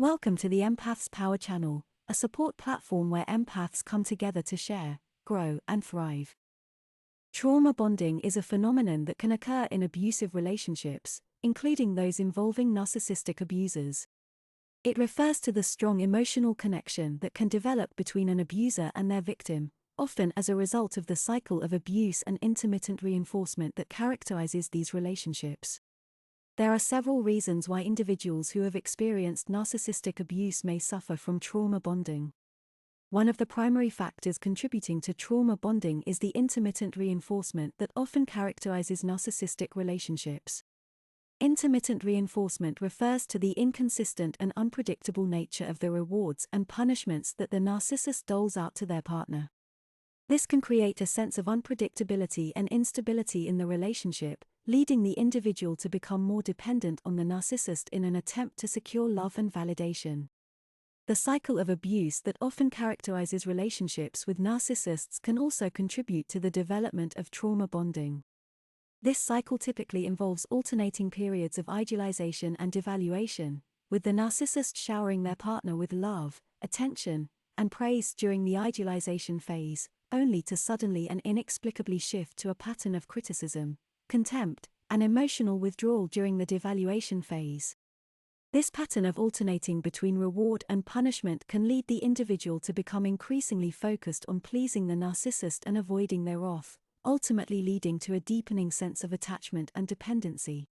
Welcome to the Empath's Power Channel, a support platform where empaths come together to share, grow, and thrive. Trauma bonding is a phenomenon that can occur in abusive relationships, including those involving narcissistic abusers. It refers to the strong emotional connection that can develop between an abuser and their victim, often as a result of the cycle of abuse and intermittent reinforcement that characterizes these relationships. There are several reasons why individuals who have experienced narcissistic abuse may suffer from trauma bonding. One of the primary factors contributing to trauma bonding is the intermittent reinforcement that often characterizes narcissistic relationships. Intermittent reinforcement refers to the inconsistent and unpredictable nature of the rewards and punishments that the narcissist doles out to their partner. This can create a sense of unpredictability and instability in the relationship, leading the individual to become more dependent on the narcissist in an attempt to secure love and validation. The cycle of abuse that often characterizes relationships with narcissists can also contribute to the development of trauma bonding. This cycle typically involves alternating periods of idealization and devaluation, with the narcissist showering their partner with love, attention, and praise during the idealization phase, only to suddenly and inexplicably shift to a pattern of criticism, contempt, and emotional withdrawal during the devaluation phase. This pattern of alternating between reward and punishment can lead the individual to become increasingly focused on pleasing the narcissist and avoiding their wrath, ultimately leading to a deepening sense of attachment and dependency.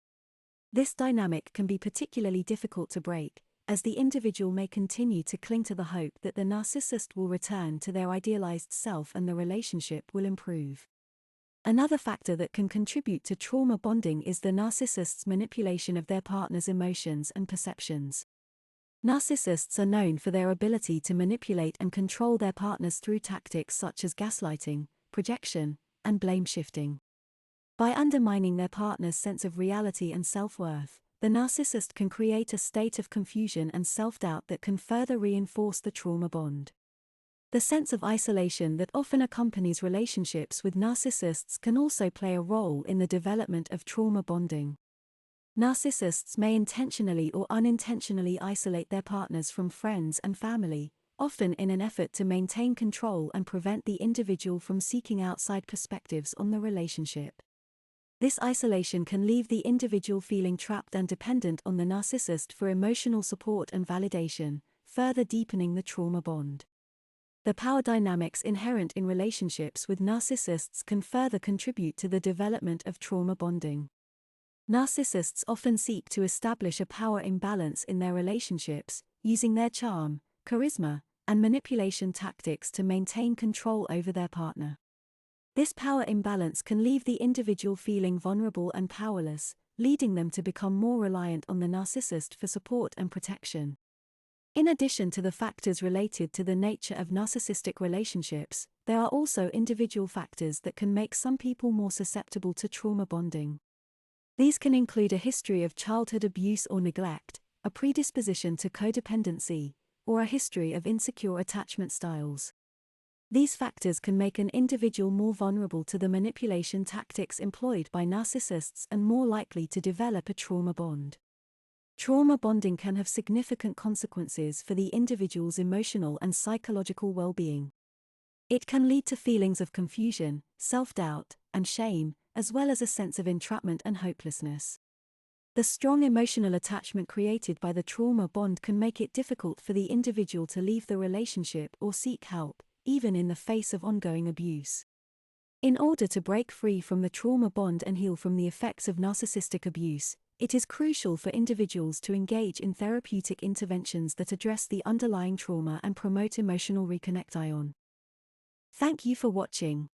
This dynamic can be particularly difficult to break, as the individual may continue to cling to the hope that the narcissist will return to their idealized self and the relationship will improve. Another factor that can contribute to trauma bonding is the narcissist's manipulation of their partner's emotions and perceptions. Narcissists are known for their ability to manipulate and control their partners through tactics such as gaslighting, projection, and blame shifting. By undermining their partner's sense of reality and self-worth, the narcissist can create a state of confusion and self-doubt that can further reinforce the trauma bond. The sense of isolation that often accompanies relationships with narcissists can also play a role in the development of trauma bonding. Narcissists may intentionally or unintentionally isolate their partners from friends and family, often in an effort to maintain control and prevent the individual from seeking outside perspectives on the relationship. This isolation can leave the individual feeling trapped and dependent on the narcissist for emotional support and validation, further deepening the trauma bond. The power dynamics inherent in relationships with narcissists can further contribute to the development of trauma bonding. Narcissists often seek to establish a power imbalance in their relationships, using their charm, charisma, and manipulation tactics to maintain control over their partner. This power imbalance can leave the individual feeling vulnerable and powerless, leading them to become more reliant on the narcissist for support and protection. In addition to the factors related to the nature of narcissistic relationships, there are also individual factors that can make some people more susceptible to trauma bonding. These can include a history of childhood abuse or neglect, a predisposition to codependency, or a history of insecure attachment styles. These factors can make an individual more vulnerable to the manipulation tactics employed by narcissists and more likely to develop a trauma bond. Trauma bonding can have significant consequences for the individual's emotional and psychological well-being. It can lead to feelings of confusion, self-doubt, and shame, as well as a sense of entrapment and hopelessness. The strong emotional attachment created by the trauma bond can make it difficult for the individual to leave the relationship or seek help, even in the face of ongoing abuse. In order to break free from the trauma bond and heal from the effects of narcissistic abuse, it is crucial for individuals to engage in therapeutic interventions that address the underlying trauma and promote emotional reconnection. Thank you for watching.